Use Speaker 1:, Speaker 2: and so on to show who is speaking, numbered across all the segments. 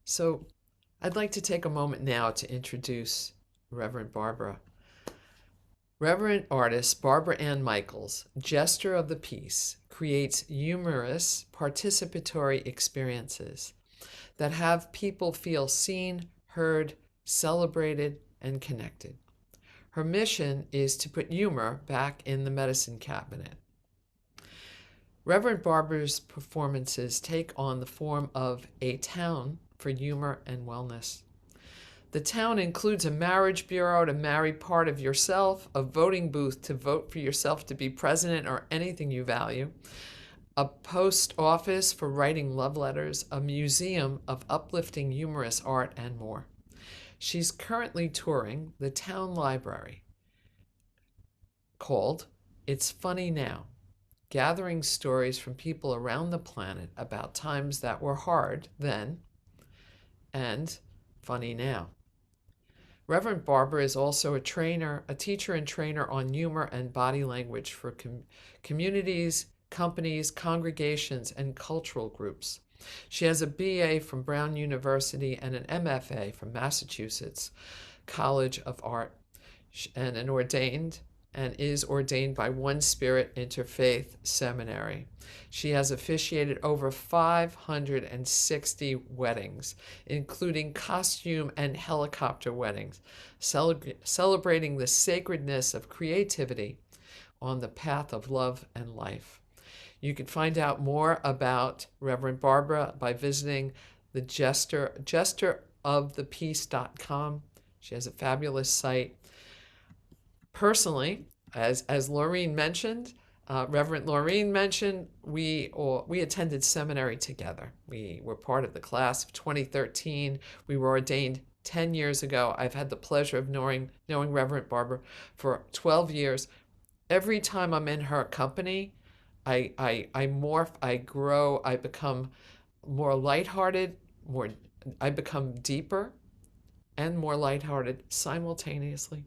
Speaker 1: So I'd like to take a moment now to introduce Reverend Barbara. Reverend artist Barbara Ann Michaels, Jester of the Piece, creates humorous, participatory experiences that have people feel seen, heard, celebrated, and connected. Her mission is to put humor back in the medicine cabinet. Reverend Barbara's performances take on the form of a town for humor and wellness. The town includes a marriage bureau to marry part of yourself, a voting booth to vote for yourself to be president or anything you value, a post office for writing love letters, a museum of uplifting humorous art, and more. She's currently touring the town library called It's Funny Now, gathering stories from people around the planet about times that were hard then and funny now. Reverend Barbara is also a teacher and trainer on humor and body language for communities, companies, congregations, and cultural groups. She has a BA from Brown University and an MFA from Massachusetts College of Art and is ordained by One Spirit Interfaith Seminary. She has officiated over 560 weddings, including costume and helicopter weddings, celebrating the sacredness of creativity on the path of love and life. You can find out more about Reverend Barbara by visiting the jesterofthepeace.com. She has a fabulous site. Personally, as Laureen mentioned, Reverend Laureen mentioned, we attended seminary together. We were part of the class of 2013. We were ordained 10 years ago. I've had the pleasure of knowing Reverend Barbara for 12 years. Every time I'm in her company, I morph, I grow, I become more lighthearted, I become deeper and more lighthearted simultaneously.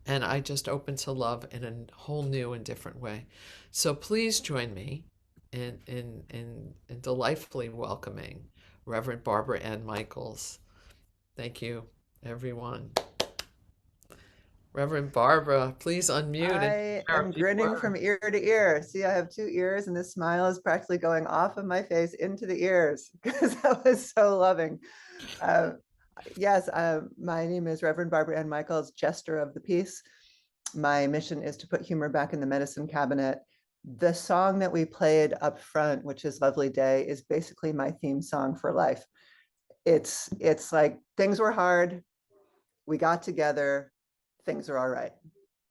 Speaker 1: And I just open to love in a whole new and different way. So please join me in delightfully welcoming Reverend Barbara Ann Michaels. Thank you, everyone. Reverend Barbara, please unmute and
Speaker 2: I
Speaker 1: share a
Speaker 2: am
Speaker 1: few
Speaker 2: grinning
Speaker 1: words.
Speaker 2: from ear to ear. See, I have two ears, and this smile is practically going off of my face into the ears because that was so loving. Uh, yes, my name is Reverend Barbara Ann Michaels, Jester of the Piece. My mission is to put humor back in the medicine cabinet. The song that we played up front, which is Lovely Day, is basically my theme song for life. It's like things were hard, we got together, things are all right.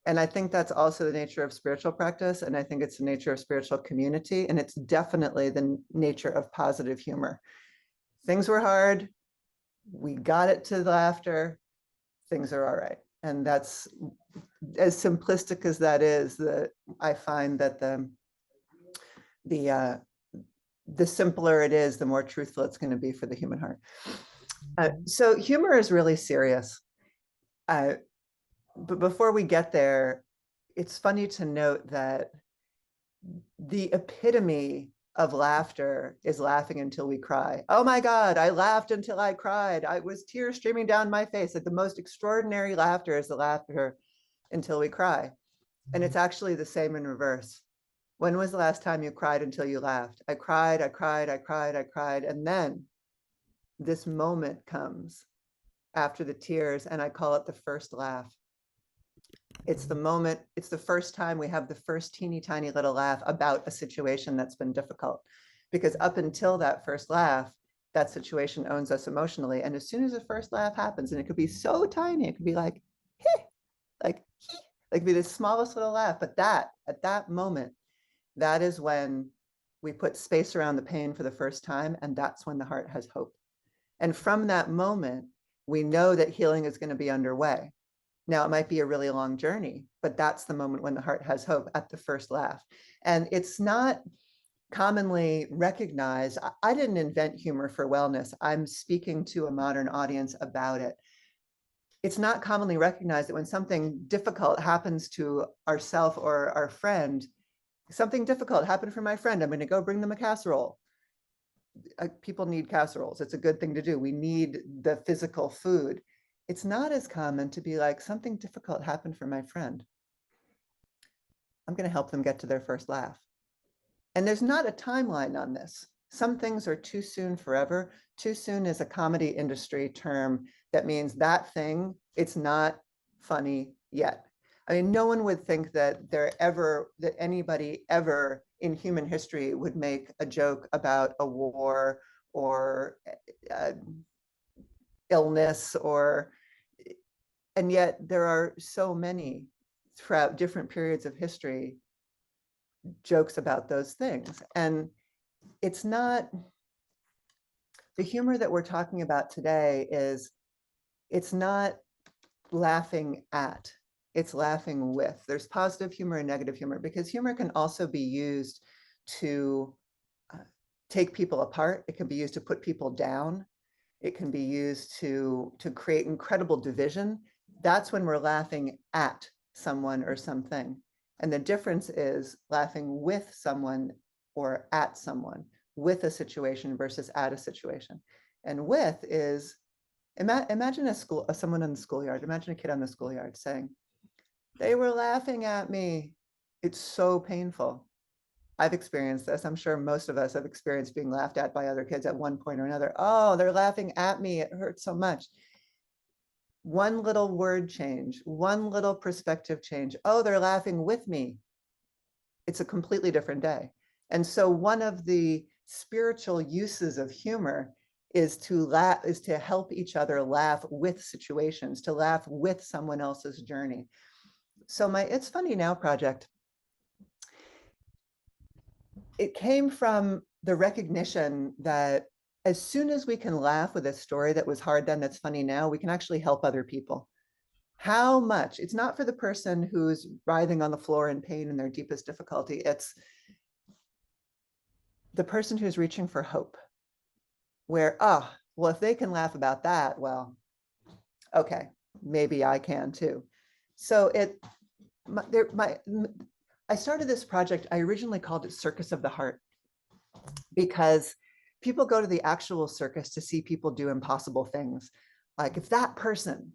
Speaker 2: And I think that's also the nature of spiritual practice. And I think it's the nature of spiritual community. And it's definitely the nature of positive humor. Things were hard. We got it to laughter. Things are all right. And that's as simplistic as that is, that I find that the simpler it is, the more truthful it's going to be for the human heart. So humor is really serious. But before we get there, it's funny to note that the epitome of laughter is laughing until we cry. Oh my God, I laughed until I cried. I was tears streaming down my face. Like the most extraordinary laughter is the laughter until we cry. And it's actually the same in reverse. When was the last time you cried until you laughed? I cried, I cried, I cried, I cried. And then this moment comes after the tears, and I call it the first laugh. It's the moment, it's the first time we have the first teeny tiny little laugh about a situation that's been difficult. Because up until that first laugh, that situation owns us emotionally. And as soon as the first laugh happens, and it could be so tiny, it could be like, hey, like, like be the smallest little laugh. But that, at that moment, that is when we put space around the pain for the first time. And that's when the heart has hope. And from that moment, we know that healing is going to be underway. Now, it might be a really long journey, but that's the moment when the heart has hope, at the first laugh. And it's not commonly recognized. I didn't invent humor for wellness. I'm speaking to a modern audience about it. It's not commonly recognized that when something difficult happens to ourself or our friend, something difficult happened for my friend, I'm going to go bring them a casserole. people need casseroles. It's a good thing to do. We need the physical food. It's not as common to be like, something difficult happened for my friend. I'm going to help them get to their first laugh. And there's not a timeline on this. Some things are too soon forever. Too soon is a comedy industry term that means that thing, it's not funny yet. I mean, no one would think that that anybody ever in human history would make a joke about a war or uh, illness and yet there are so many throughout different periods of history jokes about those things. And it's not, the humor that we're talking about today it's not laughing at, it's laughing with. There's positive humor and negative humor, because humor can also be used to take people apart. It can be used to put people down. It can be used to create incredible division. That's when we're laughing at someone or something. And the difference is laughing with someone or at someone, with a situation versus at a situation. And with is, imagine someone in the schoolyard, imagine a kid on the schoolyard saying, they were laughing at me. It's so painful. I've experienced this. I'm sure most of us have experienced being laughed at by other kids at one point or another. Oh, they're laughing at me. It hurts so much. One little word change, one little perspective change. Oh, they're laughing with me. It's a completely different day. And so one of the spiritual uses of humor is to help each other laugh with situations, to laugh with someone else's journey. So my It's Funny Now project, it came from the recognition that as soon as we can laugh with a story that was hard then that's funny now, we can actually help other people. How much? It's not for the person who's writhing on the floor in pain in their deepest difficulty. It's the person who's reaching for hope, where, well, if they can laugh about that, well, okay, maybe I can too. So I started this project, I originally called it Circus of the Heart, because people go to the actual circus to see people do impossible things. Like, if that person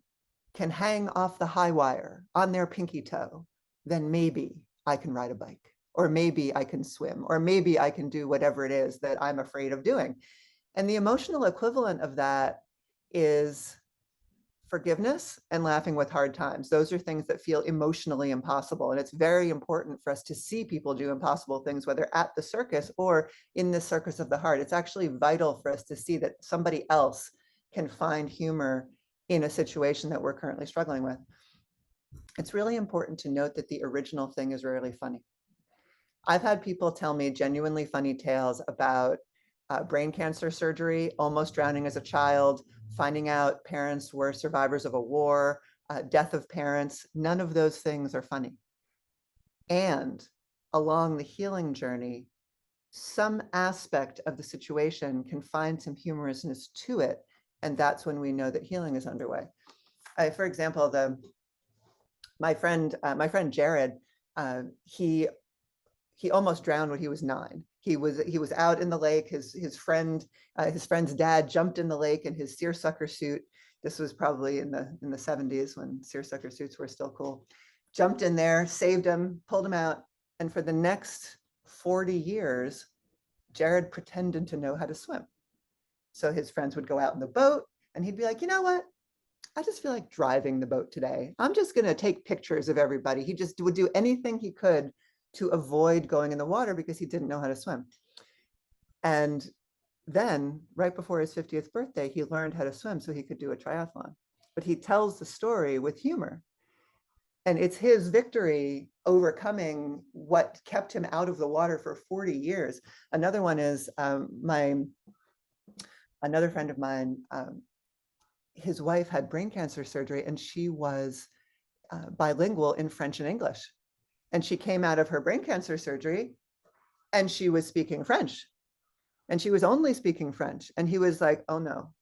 Speaker 2: can hang off the high wire on their pinky toe, then maybe I can ride a bike, or maybe I can swim, or maybe I can do whatever it is that I'm afraid of doing. And the emotional equivalent of that is forgiveness and laughing with hard times. Those are things that feel emotionally impossible. And it's very important for us to see people do impossible things, whether at the circus or in the circus of the heart. It's actually vital for us to see that somebody else can find humor in a situation that we're currently struggling with. It's really important to note that the original thing is rarely funny. I've had people tell me genuinely funny tales about brain cancer surgery, almost drowning as a child, finding out parents were survivors of a war, death of parents. None of those things are funny. And along the healing journey, some aspect of the situation can find some humorousness to it. And that's when we know that healing is underway. For example, my friend Jared, he almost drowned when he was 9. He was out in the lake. His friend's dad jumped in the lake in his seersucker suit. This was probably in the 70s when seersucker suits were still cool. Jumped in there, saved him, pulled him out, and for the next 40 years, Jared pretended to know how to swim. So his friends would go out in the boat, and he'd be like, you know what? I just feel like driving the boat today. I'm just going to take pictures of everybody. He just would do anything he could to avoid going in the water because he didn't know how to swim. And then right before his 50th birthday, he learned how to swim so he could do a triathlon. But he tells the story with humor. And it's his victory overcoming what kept him out of the water for 40 years. Another one is another friend of mine, his wife had brain cancer surgery, and she was bilingual in French and English. And she came out of her brain cancer surgery and she was speaking French. And she was only speaking French. And he was like, oh no,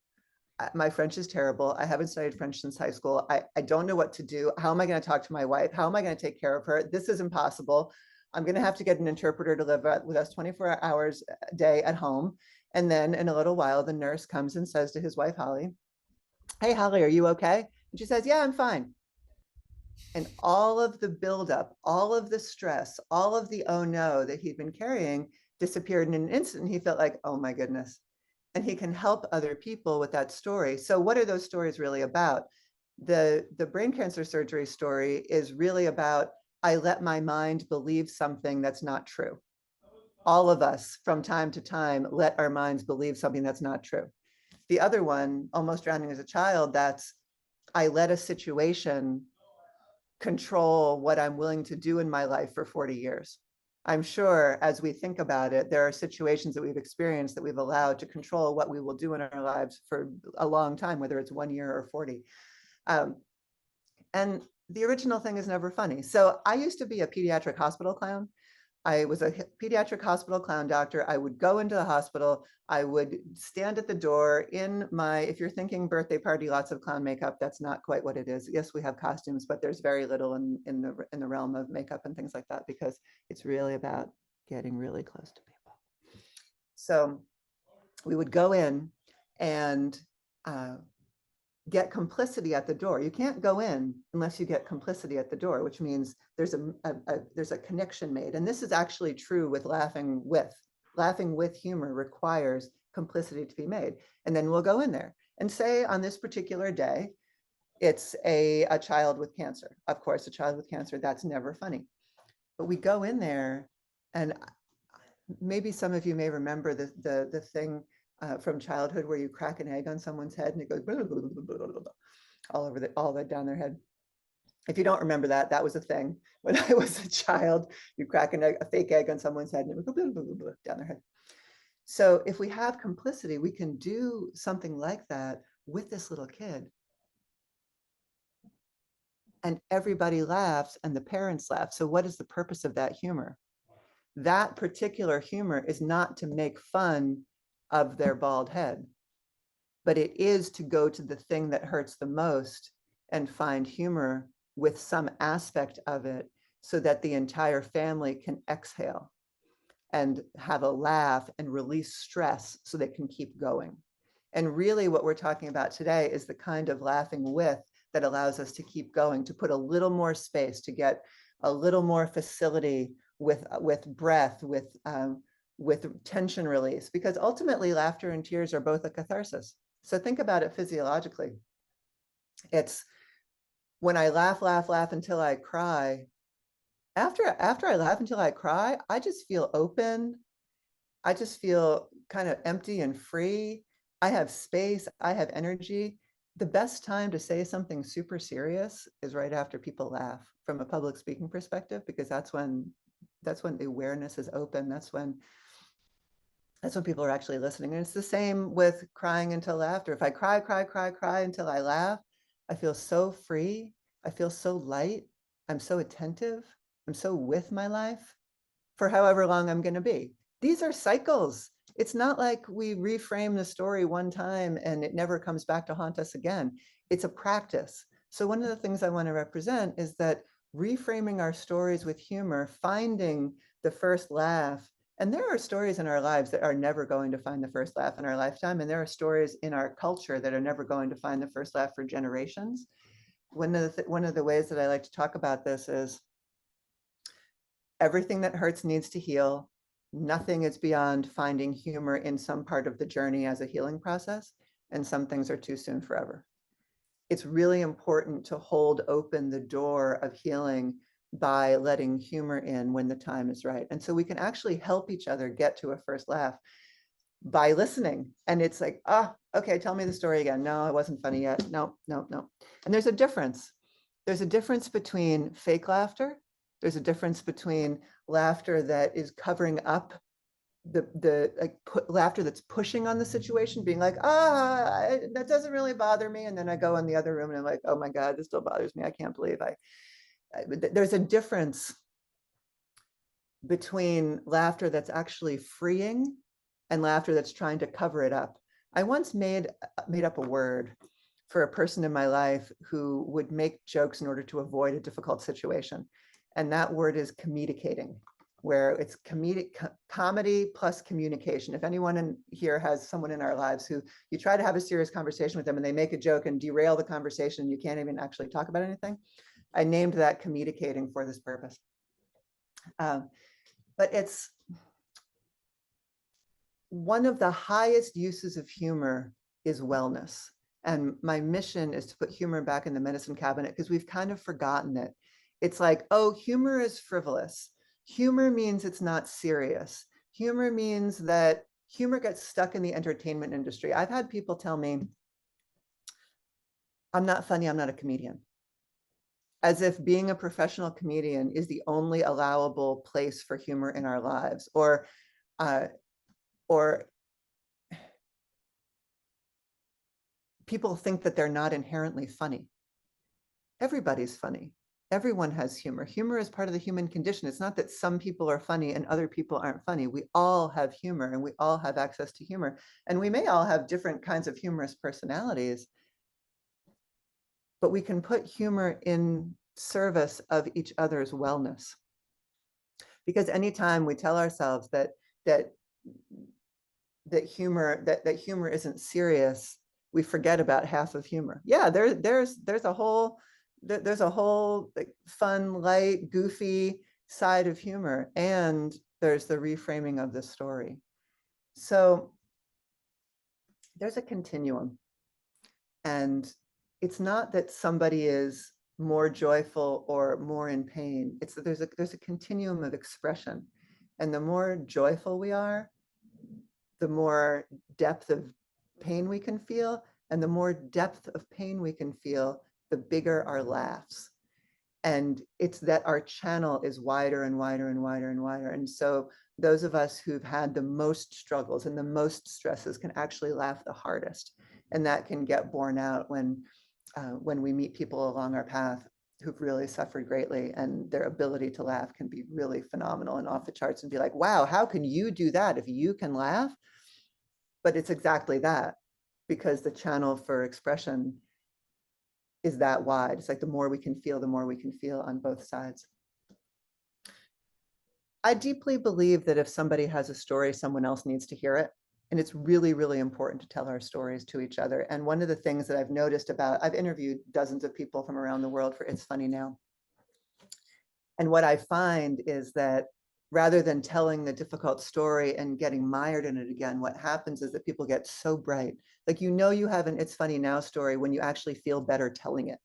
Speaker 2: my French is terrible. I haven't studied French since high school. I don't know what to do. How am I going to talk to my wife? How am I going to take care of her? This is impossible. I'm going to have to get an interpreter to live with us 24 hours a day at home. And then in a little while, the nurse comes and says to his wife, Holly, hey, Holly, are you okay? And she says, yeah, I'm fine. And all of the buildup, all of the stress, all of the oh no that he'd been carrying disappeared in an instant. He felt like, oh my goodness. And he can help other people with that story. So what are those stories really about? The brain cancer surgery story is really about, I let my mind believe something that's not true. All of us from time to time let our minds believe something that's not true. The other one, almost drowning as a child, that's, I let a situation control what I'm willing to do in my life for 40 years. I'm sure as we think about it, there are situations that we've experienced that we've allowed to control what we will do in our lives for a long time, whether it's 1 year or 40. And the original thing is never funny. So I used to be a pediatric hospital clown. I was a pediatric hospital clown doctor. I would go into the hospital. I would stand at the door in my, if you're thinking birthday party, lots of clown makeup, that's not quite what it is. Yes, we have costumes, but there's very little in the realm of makeup and things like that, because it's really about getting really close to people. So we would go in and get complicity at the door. You can't go in unless you get complicity at the door, which means there's a connection made. And this is actually true with laughing with. Laughing with humor requires complicity to be made. And then we'll go in there and say on this particular day, it's a child with cancer. Of course, a child with cancer, that's never funny. But we go in there, and maybe some of you may remember the thing from childhood where you crack an egg on someone's head and it goes blah, blah, blah, blah, blah, blah, all the down their head. If you don't remember that, that was a thing when I was a child. You crack a fake egg on someone's head and it would go blah, blah, blah, blah, down their head. So if we have complicity, we can do something like that with this little kid. And everybody laughs and the parents laugh. So what is the purpose of that humor? That particular humor is not to make fun of their bald head, but it is to go to the thing that hurts the most and find humor with some aspect of it so that the entire family can exhale and have a laugh and release stress so they can keep going. And really what we're talking about today is the kind of laughing with that allows us to keep going, to put a little more space, to get a little more facility with breath, with tension release, because ultimately laughter and tears are both a catharsis. So think about it physiologically. It's when I laugh until I cry. After I laugh until I cry, I just feel open. I just feel kind of empty and free. I have space, I have energy. The best time to say something super serious is right after people laugh, from a public speaking perspective, because that's when the awareness is open. That's when people are actually listening. And it's the same with crying until laughter. If I cry until I laugh, I feel so free. I feel so light. I'm so attentive. I'm so with my life for however long I'm going to be. These are cycles. It's not like we reframe the story one time and it never comes back to haunt us again. It's a practice. So one of the things I want to represent is that reframing our stories with humor, finding the first laugh. And there are stories in our lives that are never going to find the first laugh in our lifetime. And there are stories in our culture that are never going to find the first laugh for generations. One of the ways that I like to talk about this is everything that hurts needs to heal. Nothing is beyond finding humor in some part of the journey as a healing process, and some things are too soon forever. It's really important to hold open the door of healing by letting humor in when the time is right. And so we can actually help each other get to a first laugh by listening. And it's like, okay, tell me the story again. No, it wasn't funny yet. No. And there's a difference. There's a difference between fake laughter. There's a difference between laughter that is covering up laughter that's pushing on the situation, being like, that doesn't really bother me. And then I go in the other room and I'm like, oh my God, this still bothers me. I can't believe there's a difference between laughter that's actually freeing and laughter that's trying to cover it up. I once made up a word for a person in my life who would make jokes in order to avoid a difficult situation. And that word is communicating. where it's comedy plus communication. If anyone in here has someone in our lives who you try to have a serious conversation with them and they make a joke and derail the conversation, you can't even actually talk about anything. I named that communicating for this purpose. But it's one of the highest uses of humor is wellness. And my mission is to put humor back in the medicine cabinet because we've kind of forgotten it. It's like, oh, humor is frivolous. Humor means it's not serious. Humor means that humor gets stuck in the entertainment industry. I've had people tell me, I'm not funny, I'm not a comedian. As if being a professional comedian is the only allowable place for humor in our lives, or people think that they're not inherently funny. Everybody's funny. Everyone has humor. Humor is part of the human condition. It's not that some people are funny and other people aren't funny. We all have humor and we all have access to humor. And we may all have different kinds of humorous personalities, but we can put humor in service of each other's wellness. Because anytime we tell ourselves that humor isn't serious, we forget about half of humor. Yeah, there's a whole like fun, light, goofy side of humor, and there's the reframing of the story. So there's a continuum, and it's not that somebody is more joyful or more in pain. It's that there's a continuum of expression, and the more joyful we are, the more depth of pain we can feel, and the more depth of pain we can feel, the bigger our laughs. And it's that our channel is wider and wider and wider and wider. And so those of us who've had the most struggles and the most stresses can actually laugh the hardest. And that can get borne out when we meet people along our path who've really suffered greatly, and their ability to laugh can be really phenomenal and off the charts, and be like, wow, how can you do that if you can laugh? But it's exactly that, because the channel for expression is that wide. It's like the more we can feel, the more we can feel on both sides. I deeply believe that if somebody has a story, someone else needs to hear it. And it's really, really important to tell our stories to each other. And one of the things that I've noticed I've interviewed dozens of people from around the world for It's Funny Now. And what I find is that rather than telling the difficult story and getting mired in it again, what happens is that people get so bright. Like, you have an It's Funny Now story when you actually feel better telling it.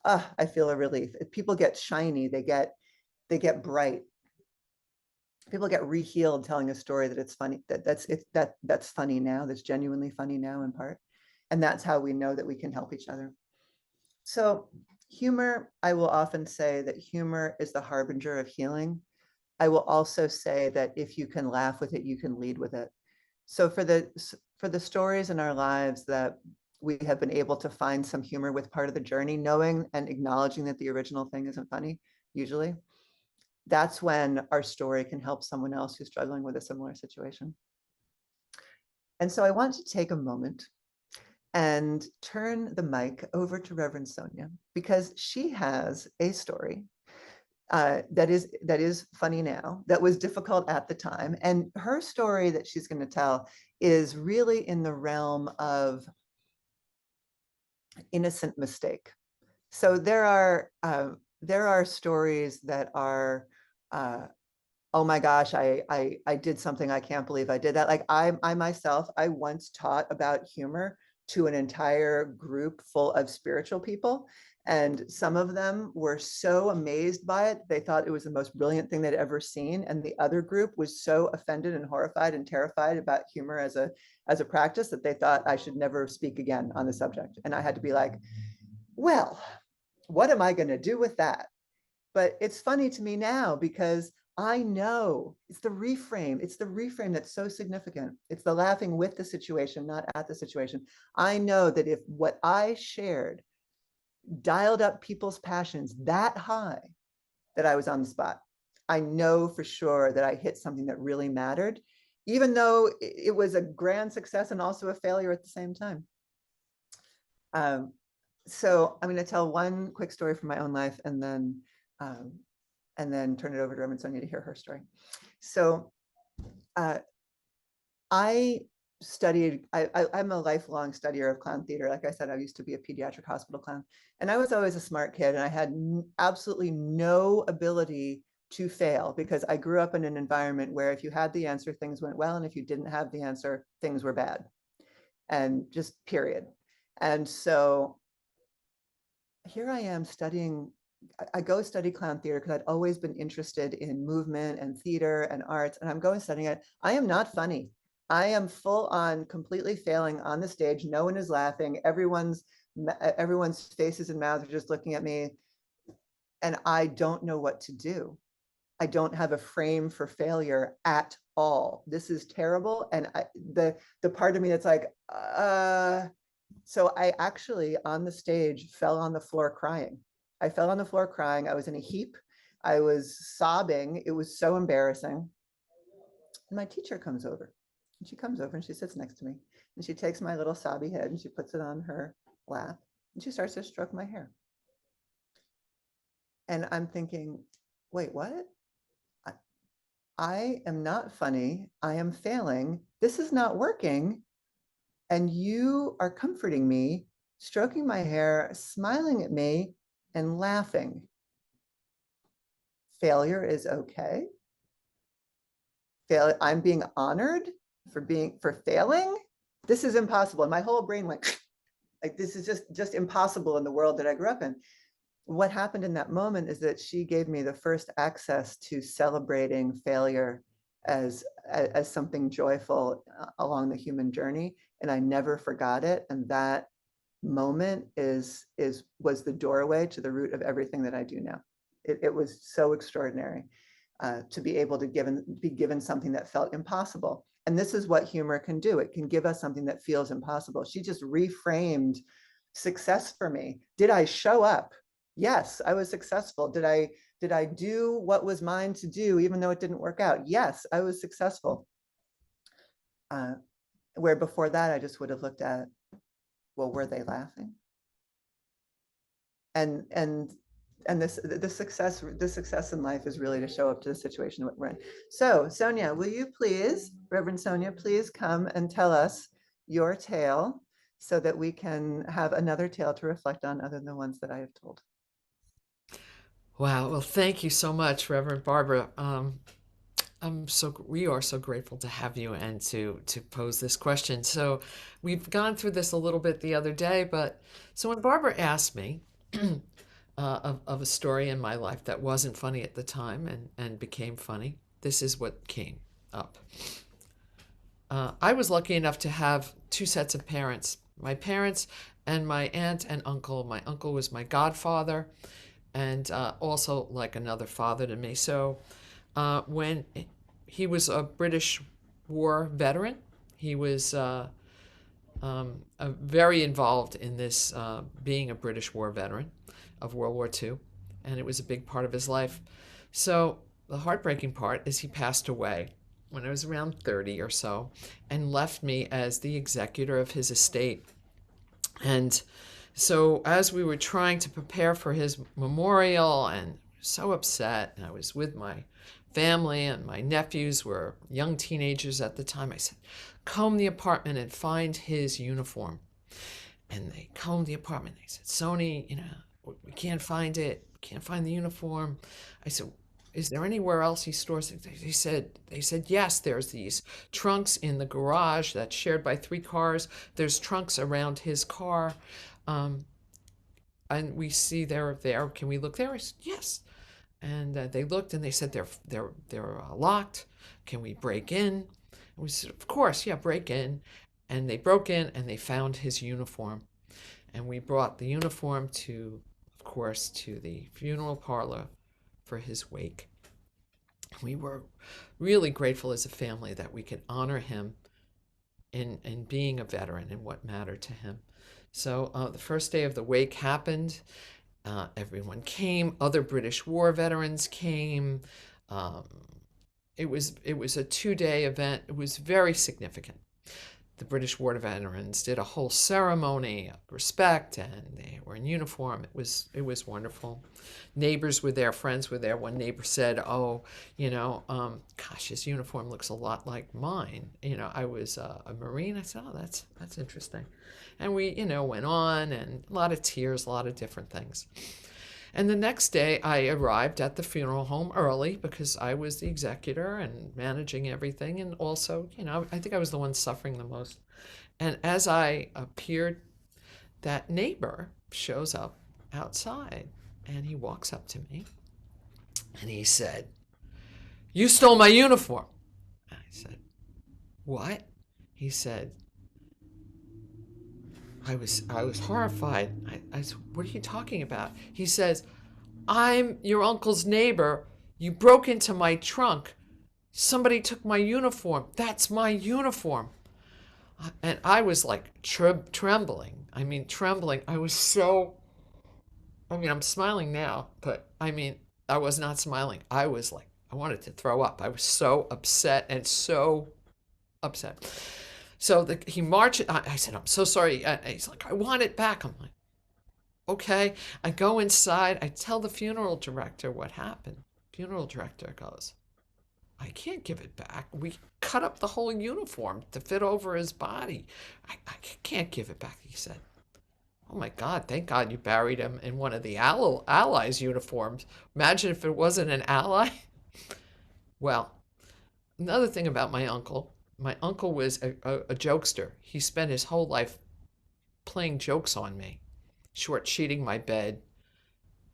Speaker 2: I feel a relief. If people get shiny, they get bright. People get rehealed telling a story that it's funny, that's funny now, that's genuinely funny now in part. And that's how we know that we can help each other. So humor, I will often say that humor is the harbinger of healing. I will also say that if you can laugh with it, you can lead with it. So for the stories in our lives that we have been able to find some humor with part of the journey, knowing and acknowledging that the original thing isn't funny, usually, that's when our story can help someone else who's struggling with a similar situation. And so I want to take a moment and turn the mic over to Reverend Sonia, because she has a story that is funny now, that was difficult at the time. And her story that she's going to tell is really in the realm of innocent mistake. So there are stories that are, oh my gosh, I did something, I can't believe I did that. Like I myself, I once taught about humor to an entire group full of spiritual people. And some of them were so amazed by it, they thought it was the most brilliant thing they'd ever seen. And the other group was so offended and horrified and terrified about humor as a practice that they thought I should never speak again on the subject. And I had to be like, well, what am I going to do with that? But it's funny to me now because I know it's the reframe. It's the reframe that's so significant. It's the laughing with the situation, not at the situation. I know that if what I shared dialed up people's passions that high, that I was on the spot. I know for sure that I hit something that really mattered, even though it was a grand success and also a failure at the same time. So I'm going to tell one quick story from my own life, and then and then turn it over to Reverend Sonia to hear her story. So uh, I I'm a lifelong studier of clown theater. Like I said, I used to be a pediatric hospital clown, and I was always a smart kid, and I had absolutely no ability to fail because I grew up in an environment where if you had the answer, things went well, and if you didn't have the answer, things were bad, and just period. And so here I am studying. I go study clown theater because I'd always been interested in movement and theater and arts, and I'm going studying it. I am not funny. I am full on completely failing on the stage. No one is laughing. Everyone's faces and mouths are just looking at me, and I don't know what to do. I don't have a frame for failure at all. This is terrible. And the part of me that's like, so I actually on the stage fell on the floor crying. I fell on the floor crying. I was in a heap. I was sobbing. It was so embarrassing. And my teacher comes over. And she comes over and she sits next to me. And she takes my little sobby head and she puts it on her lap. And she starts to stroke my hair. And I'm thinking, wait, what? I am not funny. I am failing. This is not working. And you are comforting me, stroking my hair, smiling at me, and laughing. Failure is okay. I'm being honored for failing. This is impossible. And my whole brain went like, this is just impossible in the world that I grew up in. What happened in that moment is that she gave me the first access to celebrating failure as something joyful along the human journey, and I never forgot it. And that moment was the doorway to the root of everything that I do now. It was so extraordinary to be able to be given something that felt impossible. And this is what humor can do. It can give us something that feels impossible. She just reframed success for me. Did I show up? Yes, I was successful. Did I do what was mine to do, even though it didn't work out? Yes, I was successful. Where before that, I just would have looked at, well, were they laughing? And the success in life is really to show up to the situation that we're in. So Sonia, will you please, Reverend Sonia, please come and tell us your tale so that we can have another tale to reflect on other than the ones that I have told.
Speaker 1: Wow. Well, thank you so much, Reverend Barbara. We are so grateful to have you and to pose this question. So we've gone through this a little bit the other day, but so when Barbara asked me of a story in my life that wasn't funny at the time and became funny, this is what came up. I was lucky enough to have two sets of parents, my parents and my aunt and uncle. My uncle was my godfather and also like another father to me. So when he was a British war veteran, he was very involved in this, being a British war veteran of World War II, and it was a big part of his life. So the heartbreaking part is he passed away when I was around 30 or so and left me as the executor of his estate. And so as we were trying to prepare for his memorial and so upset, and I was with my family and my nephews were young teenagers at the time, I said, comb the apartment and find his uniform. And they combed the apartment. They said, Sony, we can't find it. We can't find the uniform. I said, is there anywhere else he stores it? They said, yes, there's these trunks in the garage that's shared by 3 cars. There's trunks around his car. And we see they're there. Can we look there? I said, yes. And they looked and they said, they're locked. Can we break in? And we said, of course, yeah, break in. And they broke in and they found his uniform. And we brought the uniform of course, to the funeral parlor for his wake. We were really grateful as a family that we could honor him in being a veteran and what mattered to him. So the first day of the wake happened. Everyone came. Other British war veterans came. Um, it was a 2-day event. It was very significant. the British War veterans did a whole ceremony of respect, and they were in uniform. It was wonderful. Neighbors were there, friends were there. One neighbor said, "Oh, gosh, his uniform looks a lot like mine." I was a Marine. I said, "Oh, that's interesting," and we, went on, and a lot of tears, a lot of different things. And the next day, I arrived at the funeral home early because I was the executor and managing everything. And also, I think I was the one suffering the most. And as I appeared, that neighbor shows up outside and he walks up to me and he said, "You stole my uniform." I said, "What?" He said, I was horrified. I said, "What are you talking about?" He says, "I'm your uncle's neighbor. You broke into my trunk. Somebody took my uniform. That's my uniform." And I was like trembling. I mean, trembling. I'm smiling now, but I was not smiling. I was like, I wanted to throw up. I was so upset and so upset. So he marched. I said, "I'm so sorry." He's like, "I want it back." I'm like, "Okay." I go inside. I tell the funeral director what happened. Funeral director goes, "I can't give it back. We cut up the whole uniform to fit over his body. I can't give it back," he said. "Oh my God, thank God you buried him in one of the Allies' uniforms. Imagine if it wasn't an ally." Well, another thing about my uncle was a jokester. He spent his whole life playing jokes on me, short sheeting my bed,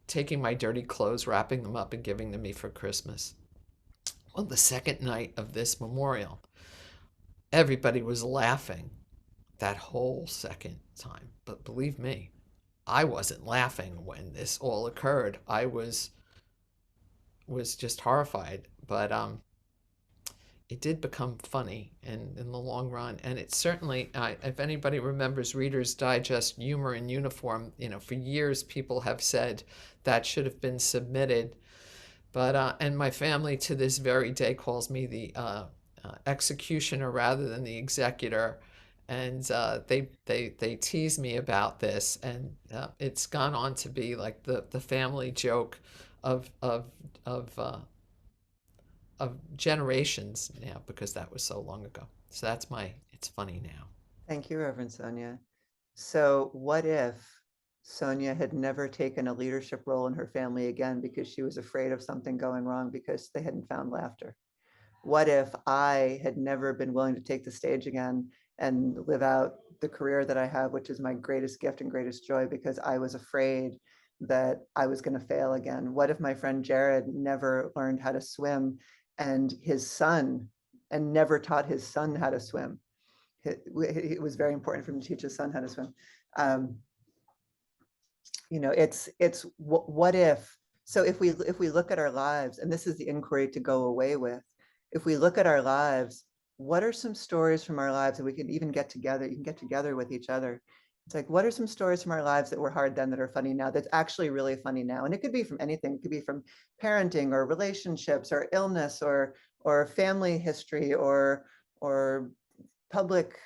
Speaker 1: taking my dirty clothes, wrapping them up, and giving them to me for Christmas. Well, the second night of this memorial, everybody was laughing that whole second time. But believe me, I wasn't laughing when this all occurred. I was just horrified. But it did become funny in the long run. And it certainly, if anybody remembers Reader's Digest humor in uniform, for years people have said that should have been submitted. But and my family to this very day calls me the executioner rather than the executor, and they tease me about this, and it's gone on to be like the family joke of of of uh, of generations now because that was so long ago. So that's my it's funny now.
Speaker 2: Thank you, Reverend Sonia. So what if Sonia had never taken a leadership role in her family again because she was afraid of something going wrong because they hadn't found laughter? What if I had never been willing to take the stage again and live out the career that I have, which is my greatest gift and greatest joy, because I was afraid that I was going to fail again? What if my friend Jared never learned how to swim and never taught his son how to swim? It was very important for him to teach his son how to swim. Um, it's what if. So if we look at our lives, and this is the inquiry to go away with, if we look at our lives, what are some stories from our lives that we can even get together? You can get together with each other. It's like, what are some stories from our lives that were hard then that are funny now? That's actually really funny now, and it could be from anything. It could be from parenting or relationships or illness or family history or public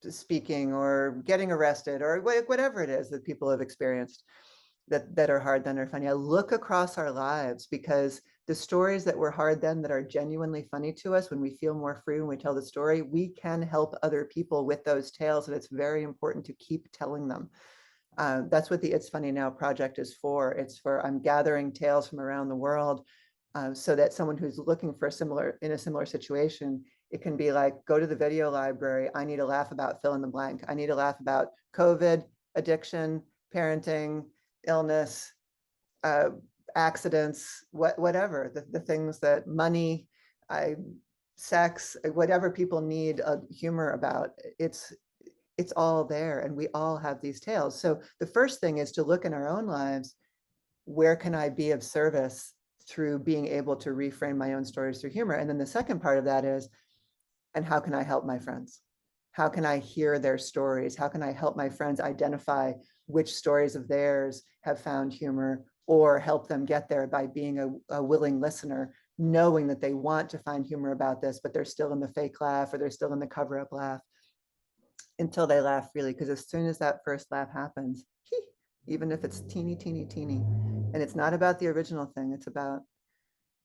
Speaker 2: speaking or getting arrested or whatever it is that people have experienced that are hard then are funny. I look across our lives because the stories that were hard then that are genuinely funny to us, when we feel more free when we tell the story, we can help other people with those tales, and it's very important to keep telling them. That's what the It's Funny Now project is for. It's for, I'm gathering tales from around the world so that someone who's looking for in a similar situation, it can be like, go to the video library. I need a laugh about fill in the blank. I need a laugh about COVID, addiction, parenting, illness, accidents, whatever, the things that money, sex, whatever people need humor about, it's all there, and we all have these tales. So the first thing is to look in our own lives, where can I be of service through being able to reframe my own stories through humor? And then the second part of that is, and how can I help my friends? How can I hear their stories? How can I help my friends identify which stories of theirs have found humor, or help them get there by being a willing listener, knowing that they want to find humor about this, but they're still in the fake laugh or they're still in the cover up laugh. until they laugh freely. Because as soon as that first laugh happens, even if it's teeny, teeny, teeny, and it's not about the original thing, it's about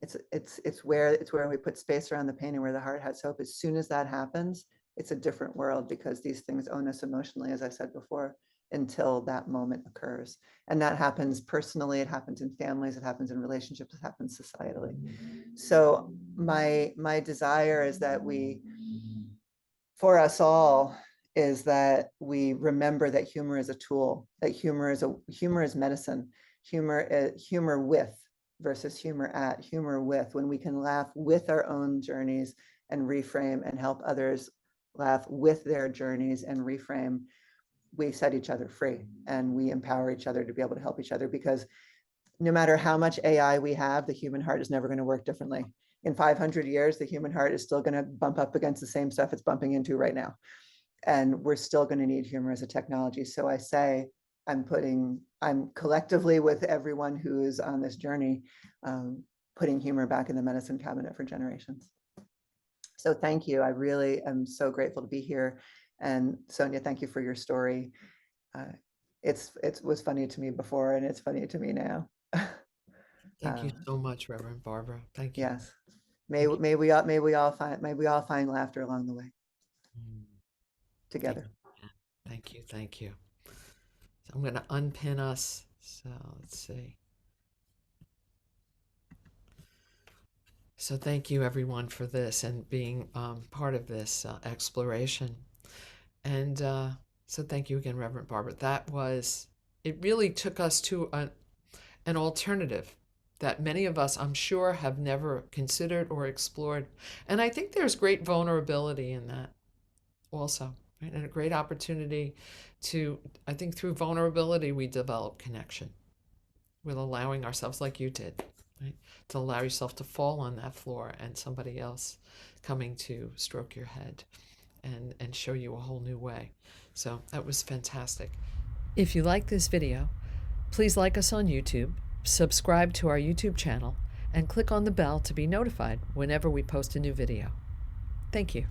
Speaker 2: it's where we put space around the pain and where the heart has hope. As soon as that happens, it's a different world, because these things own us emotionally, as I said before, until that moment occurs. And that happens personally, it happens in families, it happens in relationships, it happens societally. So my desire is that for us all, is that we remember that humor is a tool, that humor is medicine, humor with versus humor with, when we can laugh with our own journeys and reframe, and help others laugh with their journeys and reframe, we set each other free, and we empower each other to be able to help each other. Because no matter how much AI we have, the human heart is never going to work differently. In 500 years, the human heart is still going to bump up against the same stuff it's bumping into right now. And we're still going to need humor as a technology. So I say, I'm collectively with everyone who is on this journey, putting humor back in the medicine cabinet for generations. So thank you. I really am so grateful to be here. And Sonia, thank you for your story. It was funny to me before, and it's funny to me now.
Speaker 1: Thank you so much, Reverend Barbara. Thank you.
Speaker 2: Yes.
Speaker 1: Thank
Speaker 2: May we all find laughter along the way
Speaker 1: you.
Speaker 2: together.
Speaker 1: Thank you. Thank you. So I'm going to unpin us. So let's see. So thank you, everyone, for this and being part of this exploration. And so thank you again, Reverend Barbara. It really took us to an alternative that many of us, I'm sure, have never considered or explored. And I think there's great vulnerability in that also, right? And a great opportunity I think through vulnerability, we develop connection with allowing ourselves, like you did, right? To allow yourself to fall on that floor and somebody else coming to stroke your head and show you a whole new way. So that was fantastic. If you like this video, please like us on YouTube, subscribe to our YouTube channel, and click on the bell to be notified whenever we post a new video. Thank you.